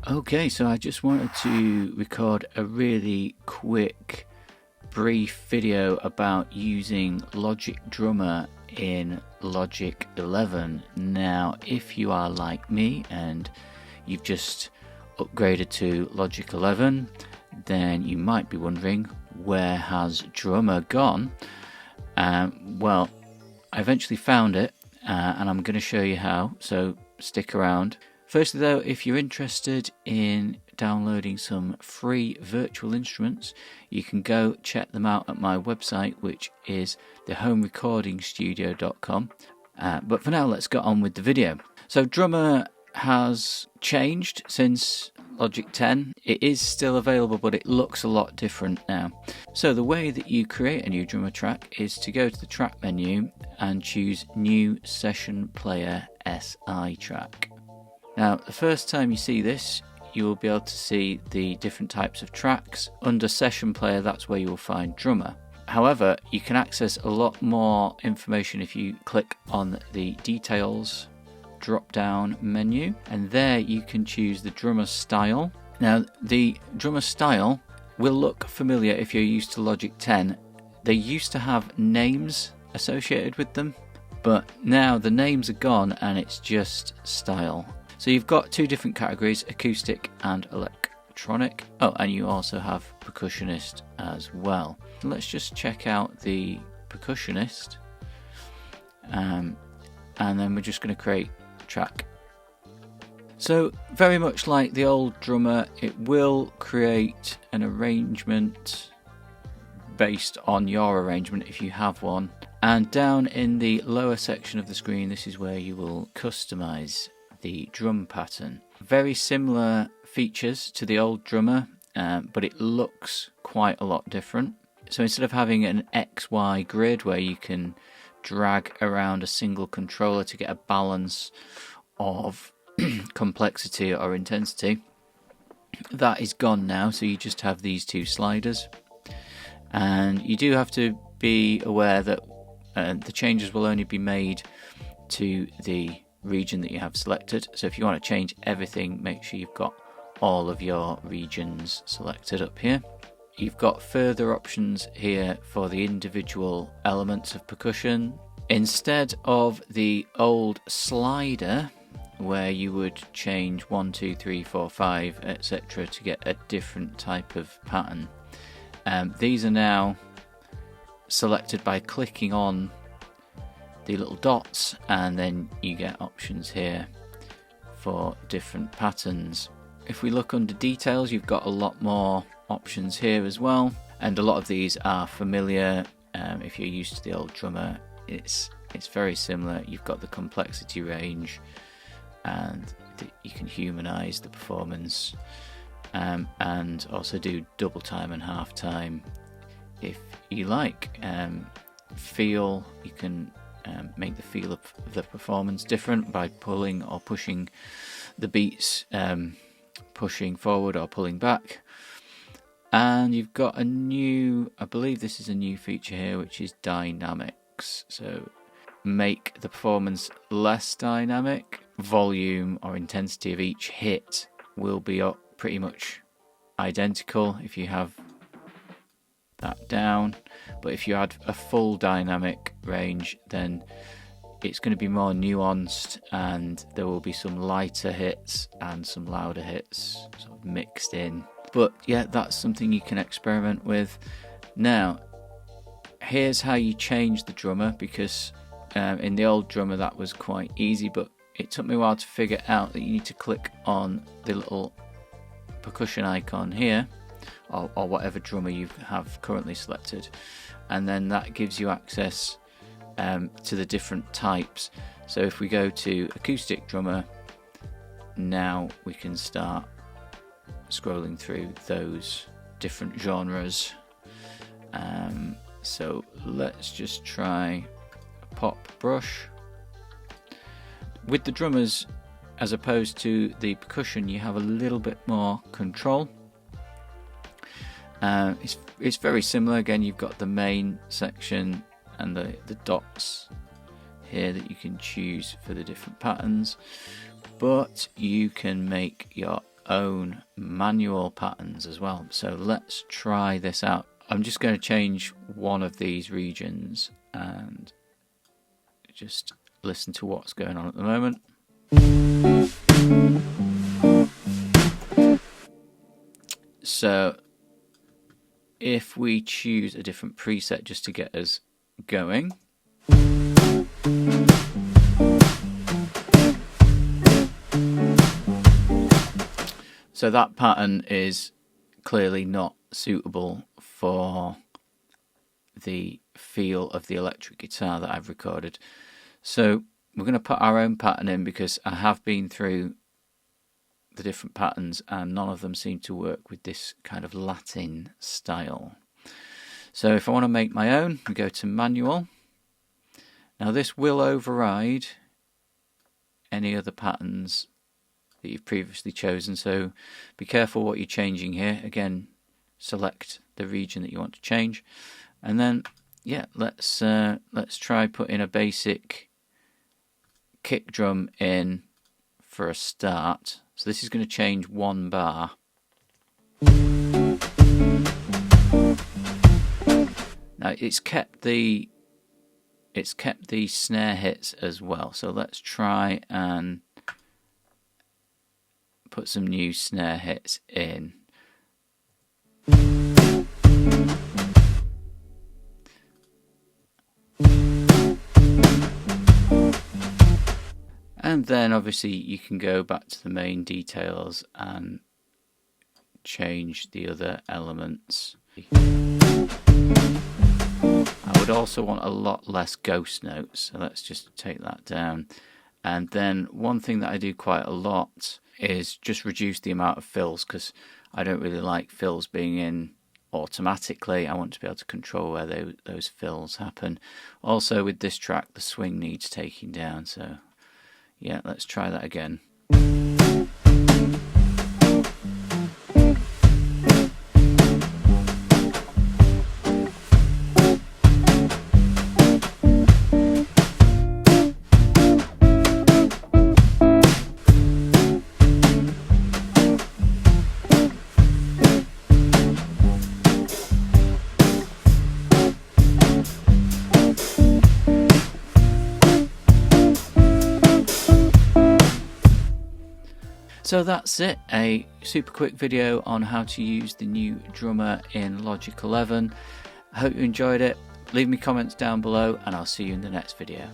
Okay, so I just wanted to record a really quick, brief video about using Logic Drummer in Logic 11. Now, if you are like me and you've just upgraded to Logic 11, then you might be wondering, where has Drummer gone? Well, I eventually found it, and I'm going to show you how, so stick around. Firstly though, if you're interested in downloading some free virtual instruments, you can go check them out at my website, which is thehomerecordingstudio.com. But for now, let's get on with the video. So Drummer has changed since Logic 10. It is still available, but it looks a lot different now. So the way that you create a new Drummer track is to go to the track menu and choose New Session Player SI track. Now, the first time you see this, you will be able to see the different types of tracks. Under Session Player, that's where you will find Drummer. However, you can access a lot more information if you click on the Details drop-down menu, and there you can choose the Drummer style. Now, the Drummer style will look familiar if you're used to Logic 10. They used to have names associated with them, but now the names are gone and it's just style. So you've got two different categories, acoustic and electronic. Oh, and you also have percussionist as well. Let's just check out the percussionist. And then we're just going to create a track. So very much like the old Drummer, it will create an arrangement based on your arrangement if you have one. And down in the lower section of the screen, this is where you will customize the drum pattern. Very similar features to the old Drummer, but it looks quite a lot different. So instead of having an XY grid where you can drag around a single controller to get a balance of complexity or intensity, that is gone now. So you just have these two sliders, and you do have to be aware that the changes will only be made to the region that you have selected. So if you want to change everything, make sure you've got all of your regions selected up here. You've got further options here for the individual elements of percussion. Instead of the old slider where you would change 1, 2, 3, 4, 5, etc. to get a different type of pattern, these are now selected by clicking on the little dots, and then you get options here for different patterns. If we look under details, you've got a lot more options here as well, and a lot of these are familiar. If you're used to the old Drummer, it's very similar. You've got the complexity range, and you can humanize the performance, and also do double time and half time if you like. Feel, you can make the feel of the performance different by pulling or pushing the beats, pushing forward or pulling back. And you've got a new, I believe this is a new feature here, which is dynamics. So make the performance less dynamic. Volume or intensity of each hit will be up pretty much identical if you have that down, but if you add a full dynamic range, then it's going to be more nuanced, and there will be some lighter hits and some louder hits sort of mixed in. But yeah, that's something you can experiment with. Now, here's how you change the Drummer, because in the old Drummer that was quite easy, but it took me a while to figure out that you need to click on the little percussion icon here, or whatever Drummer you have currently selected, and then that gives you access to the different types. So if we go to acoustic Drummer, now we can start scrolling through those different genres. So let's just try a pop brush. With the drummers, as opposed to the percussion, you have a little bit more control. It's very similar. Again, you've got the main section and the dots here that you can choose for the different patterns, but you can make your own manual patterns as well. So let's try this out. I'm just going to change one of these regions and just listen to what's going on at the moment. So if we choose a different preset just to get us going, so that pattern is clearly not suitable for the feel of the electric guitar that I've recorded. So we're going to put our own pattern in, because I have been through the different patterns and none of them seem to work with this kind of Latin style. So if I want to make my own, we go to manual. Now this will override any other patterns that you've previously chosen, so be careful what you're changing here. Again, select the region that you want to change, and then yeah, let's try putting a basic kick drum in for a start. So this is going to change one bar. Now it's kept the snare hits as well. So let's try and put some new snare hits in. And then obviously you can go back to the main details and change the other elements. I would also want a lot less ghost notes, so let's just take that down. And then one thing that I do quite a lot is just reduce the amount of fills, because I don't really like fills being in automatically. I want to be able to control where those fills happen. Also with this track, the swing needs taking down, so yeah, let's try that again. So that's it, a super quick video on how to use the new drummer in Logic 11. I hope you enjoyed it. Leave me comments down below and I'll see you in the next video.